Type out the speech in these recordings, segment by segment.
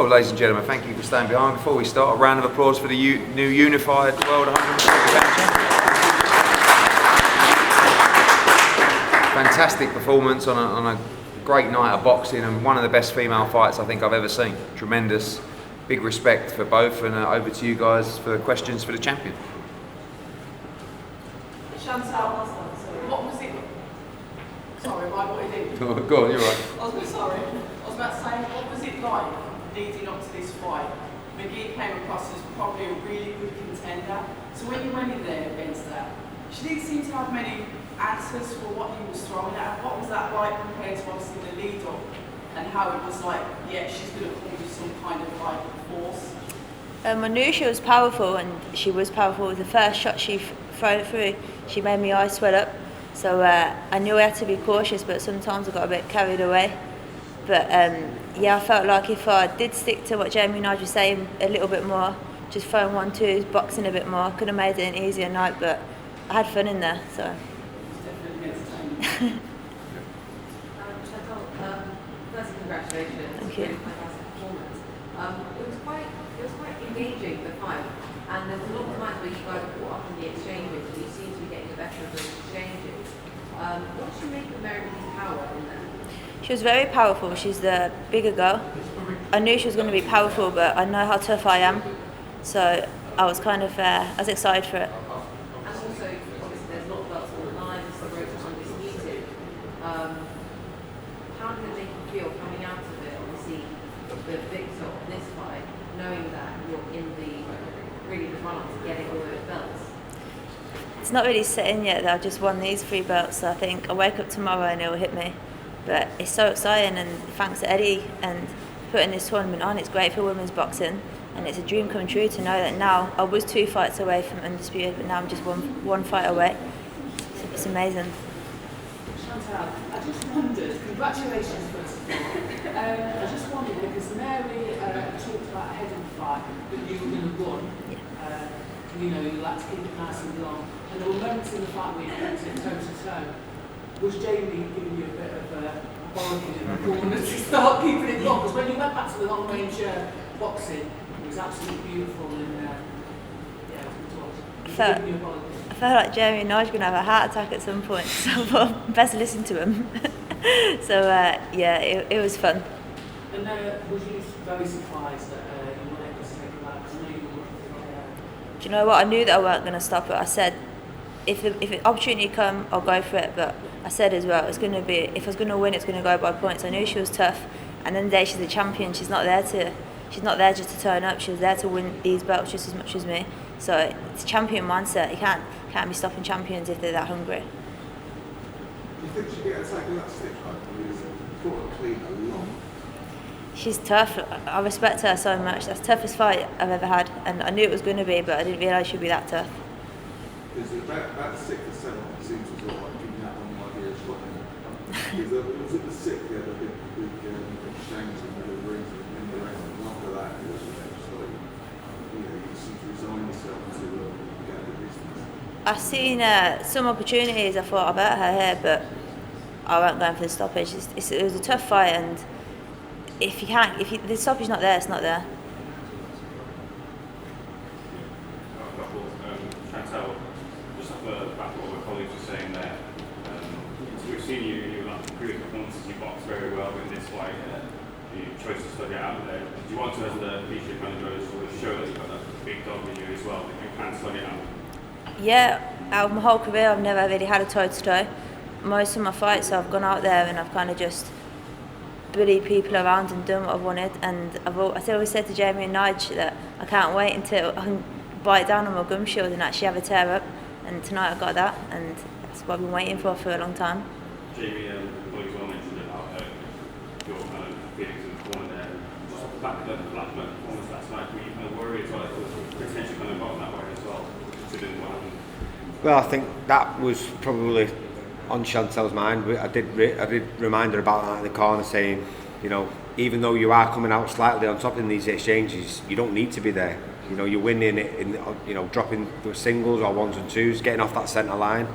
Well, ladies and gentlemen, thank you for staying behind. Before we start, a round of applause for the new unified World 150 Champion. Fantastic performance on a great night of boxing, and one of the best female fights I think I've ever seen. Tremendous. Big respect for both, and over to you guys for questions for the champion. Chantelle, what was it? Sorry, what did it? Go on, you're right. I was about to say, what was it like leading up to this fight? McGee came across as probably a really good contender. So when you went in there against her, she didn't seem to have many answers for what he was throwing at her. What was that like compared to obviously the lead up, and how it was like, yeah, she's going to come with some kind of like force? I knew she was powerful, and she was powerful. The first shot she threw through, she made my eyes swell up. So I knew I had to be cautious, but sometimes I got a bit carried away. But yeah, I felt like if I did stick to what Jamie and I was saying a little bit more, just throwing 1-2s, boxing a bit more, I could have made it an easier night, but I had fun in there. So. Chantelle, first congratulations. Thank you. Really fantastic performance. It was quite engaging, the fight, and there was a lot of times where you guys were caught up in the exchanges, and you seem to be getting the better of those exchanges. What did you make of Mary McGee's power in there? She was very powerful. She's the bigger girl. I knew she was going to be powerful, but I know how tough I am, so I was kind of I was excited for it. And also, obviously, there's a lot of belts on the line, the road is undisputed. How did it make you feel coming out of it, obviously, the victor of this fight, knowing that you're in the run-up to getting all those belts? It's not really set in yet that I've just won these 3 belts, so I think I'll wake up tomorrow and it'll hit me. But it's so exciting, and thanks to Eddie and putting this tournament on. It's great for women's boxing, and it's a dream come true to know that now I was 2 fights away from undisputed, but now I'm just one fight away. It's amazing. Chantelle, I just wondered, congratulations first of all. I just wondered because Mary talked about ahead of the fight that you were going to run. You know, you like to keep it nice and long. And there were moments in the fight where you kept it toe to toe. Was Jamie giving you a bit of a bollocking in the corner to start keeping it long? Because when you went back to the long range boxing, it was absolutely beautiful, and yeah, it was good to watch. Giving you a bollocking. I felt like Jamie and I were going to have a heart attack at some point, so I thought best listen to him. So yeah, it was fun. And was you very surprised that you weren't able to take it back? Because I know you were looking for Do you know what? I knew that I weren't going to stop it. I said, if the opportunity come, I'll go for it. But I said as well, it's going to be, if I was going to win, it's going to go by points. I knew she was tough, and then the day she's a champion, she's not there just to turn up. She was there to win these belts just as much as me. So it's a champion mindset. You can't be stopping champions if they're that hungry. Do you think she'd get attacking that stick fight? I mean, it's fought clean a lot. She's tough. I respect her so much. That's the toughest fight I've ever had, and I knew it was going to be, but I didn't realise she'd be that tough. Is it about 6 or 7? It seems as though like giving that one the idea of stopping. Was it the 6th? Yeah, the big exchange in the rings in the ring, and after that, it was just like, you know, you seem to resign yourself to get the distance. I've seen some opportunities. I thought I better her here, but I weren't going for the stoppage. It was a tough fight, and if the stoppage not there, it's not there. Chantelle, just off the back of what my colleagues were saying there, so we've seen you like previous performances, you box very well in this fight, you chose to study it out there. Do you want to, as the leadership manager, sort of show that you've got that big dog in you as well, that you can study it out? Yeah, out of my whole career, I've never really had a toe-to-toe. Most of my fights, I've gone out there and I've kind of just bullied people around and done what I've wanted. And I always said to Jamie and Nige that I can't wait until I can bite down on my gum shield and actually have a tear up. And tonight I got that, and that's what I've been waiting for a long time. Jamie, colleagues well mentioned about your kind of feelings in the corner there. Just off the back of the black performance last night, were you kind of worried as well? It was potentially kind of gone that way as well, considering what happened? Well, I think that was probably on Chantelle's mind. I did remind her about that in the corner, saying, you know, even though you are coming out slightly on top in these exchanges, you don't need to be there. You know, you're winning it in, you know, dropping the singles or 1s and 2s, getting off that centre line.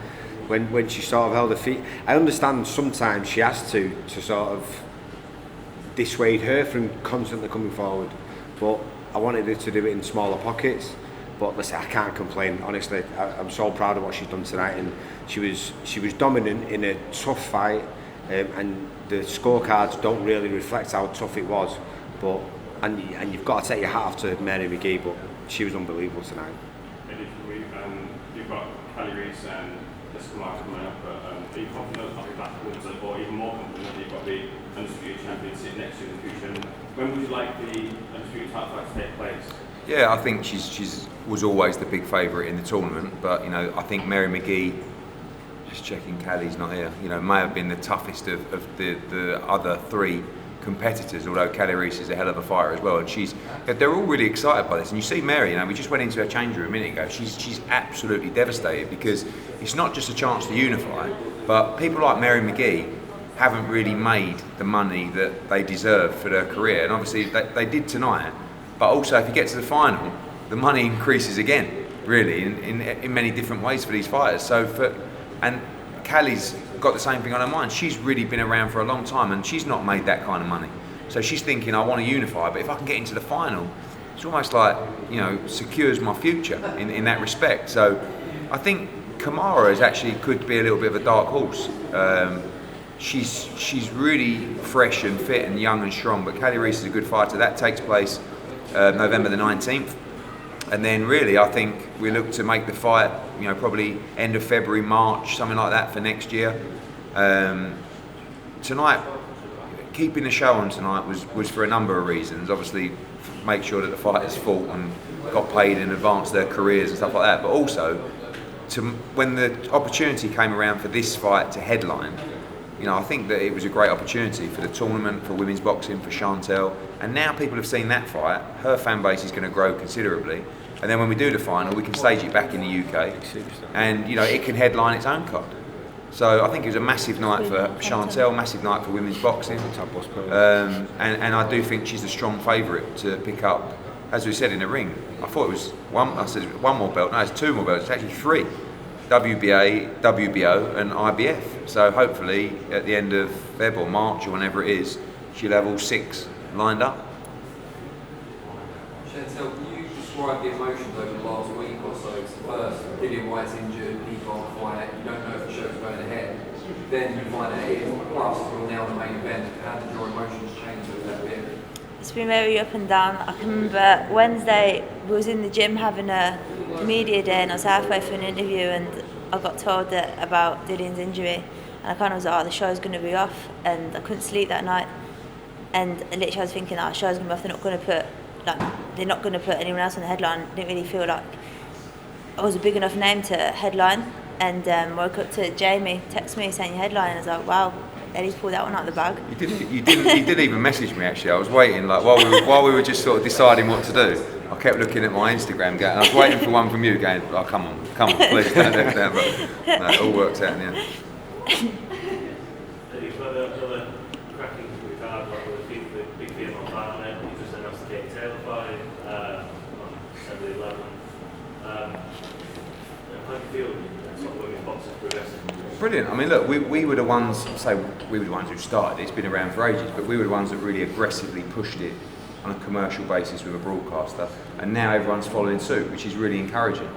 When she sort of held her feet, I understand sometimes she has to sort of dissuade her from constantly coming forward. But I wanted her to do it in smaller pockets. But listen, I can't complain. Honestly, I'm so proud of what she's done tonight, and she was dominant in a tough fight, and the scorecards don't really reflect how tough it was. But and you've got to take your hat off to Mary McGee, but she was unbelievable tonight. You've got Kelly Reese and Jessica Marks coming up, but are you confident of that performance, or even more confident that you've got the undisputed champion sitting next to you in the future? And when would you like the undisputed title fight to take place? Yeah, I think she's was always the big favourite in the tournament, but you know, I think Mary McGee, just checking Callie's not here, you know, may have been the toughest of the other three competitors, although Kelly Reese is a hell of a fighter as well, and they're all really excited by this. And you see Mary, you know, we just went into her change room a minute ago, she's absolutely devastated, because it's not just a chance to unify, but people like Mary McGee haven't really made the money that they deserve for their career, and obviously they did tonight, but also if you get to the final, the money increases again, really, in many different ways for these fighters. And Callie's got the same thing on her mind. She's really been around for a long time, and she's not made that kind of money. So she's thinking, I want to unify, but if I can get into the final, it's almost like, you know, secures my future in that respect. So I think Kamara could be a little bit of a dark horse. She's really fresh and fit and young and strong, but Kelly Reese is a good fighter. That takes place November the 19th. And then really, I think we look to make the fight, you know, probably end of February, March, something like that for next year. Tonight, keeping the show on tonight was for a number of reasons. Obviously, make sure that the fighters fought and got paid in advance of their careers and stuff like that. But also, when the opportunity came around for this fight to headline, you know, I think that it was a great opportunity for the tournament, for women's boxing, for Chantelle. And now people have seen that fight, her fan base is going to grow considerably. And then when we do the final, we can stage it back in the UK. And, you know, it can headline its own card. So I think it was a massive night for Chantelle, massive night for women's boxing. And I do think she's a strong favourite to pick up, as we said, in the ring. I thought it was one more belt. No, it's two more belts. It's actually three. WBA, WBO and IBF. So hopefully at the end of Feb or March or whenever it is, she'll have all six lined up. Chantelle, can you describe the emotions over the last week or so? First, Dillian White's injured, he can't fight, you don't know if the show's going ahead. Then you find out it is, plus you're now the main event. How did your emotions change over that period? It's been very up and down. I can remember Wednesday we was in the gym having a media day, and I was halfway through an interview and I got told about Dillian's injury, and I kind of was like, the show's going to be off, and I couldn't sleep that night, and literally I was thinking, the show's going to be off, they're not going to put anyone else on the headline. I didn't really feel like I was a big enough name to headline, and woke up to Jamie text me saying your headline, and I was like, wow, Eddie's pulled that one out of the bag. You didn't even message me actually. I was waiting, like while we were just sort of deciding what to do. I kept looking at my Instagram, and I was waiting for one from you, going, "Oh, come on, please don't do that." But no, it all works out in the end. You've got another cracking card, like with the big female fight on it. You just announced the Katie Taylor fight on December 11th. How do you feel sort of women's boxing progressing? Brilliant. I mean, look, we were the ones who started it. It's been around for ages, but we were the ones that really aggressively pushed it on a commercial basis with a broadcaster, and now everyone's following suit, which is really encouraging.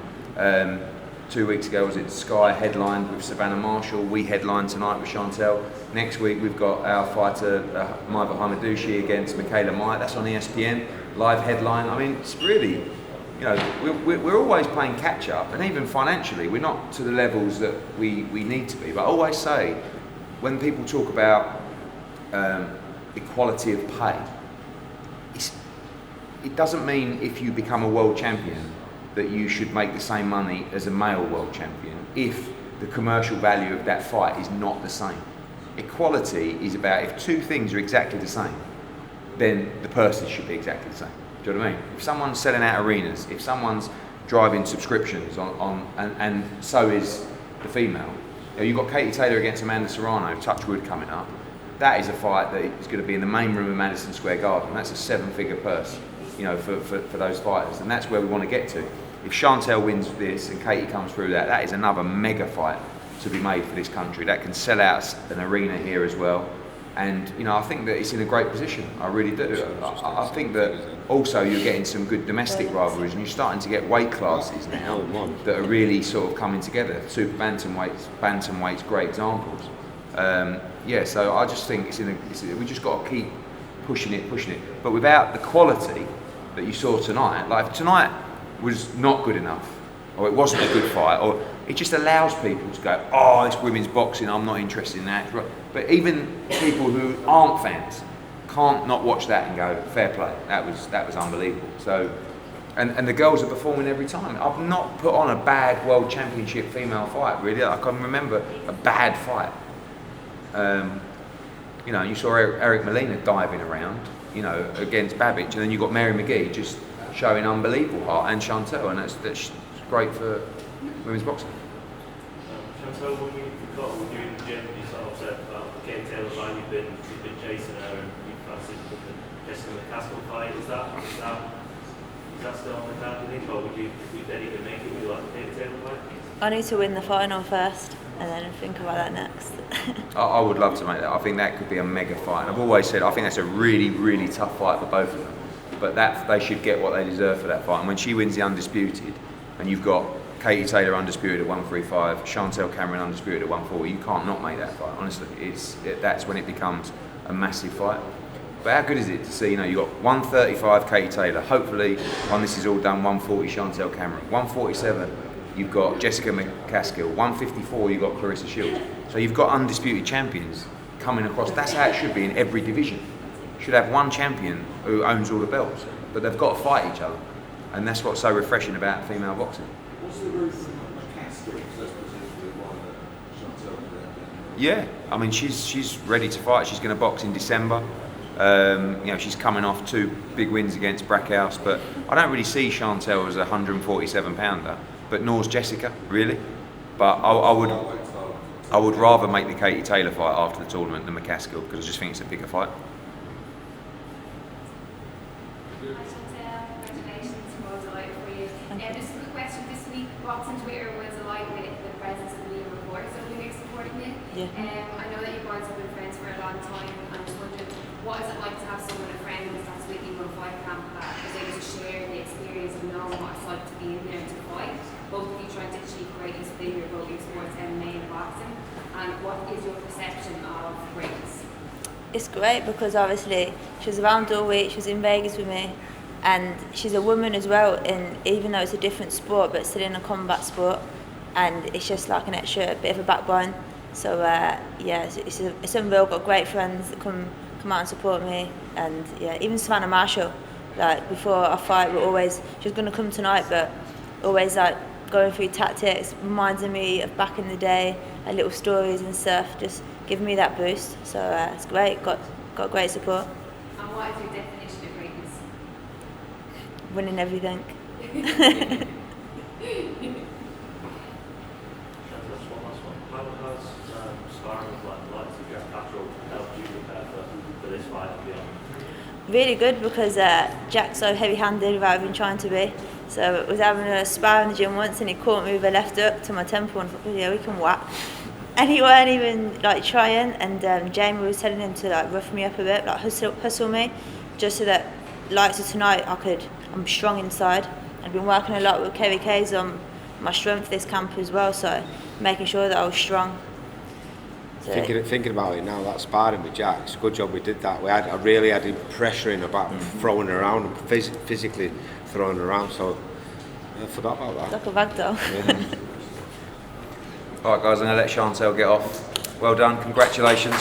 2 weeks ago was it Sky headlined with Savannah Marshall, we headlined tonight with Chantelle. Next week we've got our fighter Maiva Hamadouchi against Michaela Myatt, that's on ESPN, live headline. I mean, it's really, you know, we're always playing catch up, and even financially we're not to the levels that we need to be. But I always say, when people talk about equality of pay, it doesn't mean if you become a world champion that you should make the same money as a male world champion if the commercial value of that fight is not the same. Equality is about, if two things are exactly the same, then the person should be exactly the same. Do you know what I mean? If someone's selling out arenas, if someone's driving subscriptions and so is the female. You know, you've got Katie Taylor against Amanda Serrano, Touchwood coming up. That is a fight that is going to be in the main room of Madison Square Garden. That's a 7-figure purse, you know, for those fighters, and that's where we want to get to. If Chantelle wins this and Katie comes through that is another mega fight to be made for this country. That can sell out an arena here as well. And I think that it's in a great position. I really do. I think that also you're getting some good domestic rivalries, and you're starting to get weight classes now that are really sort of coming together. Super bantamweights, great examples. So I just think we just got to keep pushing it. But without the quality that you saw tonight, like if tonight was not good enough, or it wasn't a good fight, or it just allows people to go, oh, it's women's boxing, I'm not interested in that. But even people who aren't fans can't not watch that and go, fair play, that was unbelievable. So, and the girls are performing every time. I've not put on a bad World Championship female fight, really. I can remember a bad fight. You saw Eric Molina diving around, against Babbage, and then you got Mary McGee just showing unbelievable heart, and Chantelle, and that's great for women's boxing. Chantelle, when you were in the gym, you sort of said about Kate Taylor fight, you've been chasing her, and you fancied the Jessica McCaskill fight. Is that still on the card, do you think, or would you then even make it with like the Kate Taylor fight? I need to win the final first, and then think about that next. I would love to make that. I think that could be a mega fight. And I've always said I think that's a really, really tough fight for both of them. But they should get what they deserve for that fight. And when she wins the undisputed, and you've got Katie Taylor undisputed at 135, Chantelle Cameron undisputed at 140, you can't not make that fight. Honestly, that's when it becomes a massive fight. But how good is it to see? You've got 135 Katie Taylor. Hopefully, when this is all done, 140 Chantelle Cameron, 147. You've got Jessica McCaskill, 154. You've got Clarissa Shields. So you've got undisputed champions coming across. That's how it should be in every division. You should have one champion who owns all the belts, but they've got to fight each other, and that's what's so refreshing about female boxing. What's the route from McCaskill? Because that's presumably one that Chantelle can. Yeah, I mean she's ready to fight. She's going to box in December. She's coming off 2 big wins against Brackhouse, but I don't really see Chantelle as a 147 pounder. But nor's Jessica, really. But I would rather make the Katie Taylor fight after the tournament than McCaskill, because I just think it's a bigger fight. Hi Chantelle, congratulations, well delighted for you. Just a quick question this week, boxing Twitter was alive with the presence of the media reporters over the week supporting you. Yeah. I know that you guys have been friends for a long time, and I was wondering, what is it like to have someone, a friend who's last week in one fight camp, that was able to share the experience of knowing what it's like to be in there to fight? Both of you trying to achieve greatness within your both your sports, MMA and boxing, and what is your perception of greatness? It's great because obviously she was around all week, she was in Vegas with me, and she's a woman as well, and even though it's a different sport, but still in a combat sport, and it's just like an extra bit of a backbone. So it's unreal. Got great friends that come out and support me, and even Savannah Marshall, like before a fight, she was going to come tonight, but always like going through tactics, reminding me of back in the day, like little stories and stuff, just giving me that boost. So it's great. Got great support. And what is your definition of greatness? Winning everything. Chantelle, just one last one. How has sparring with the likes of Jack Cattrall helped you prepare for this fight and beyond? Really good, because Jack's so heavy-handed without even trying to be. So I was having a spar in the gym once, and he caught me with a left hook to my temple, and I thought, we can whack. And he weren't even like trying, and Jamie was telling him to like rough me up a bit, like hustle me, just so that like so tonight I'm strong inside. I've been working a lot with KVKs on my strength this camp as well, so making sure that I was strong. So, Thinking about it now, that sparring with Jack, it's a good job we did that. I really had him pressuring about throwing her around and physically throwing her around, so I forgot about that. like a rag doll. Yeah. All right, guys, I'm going to let Chantelle get off. Well done, congratulations.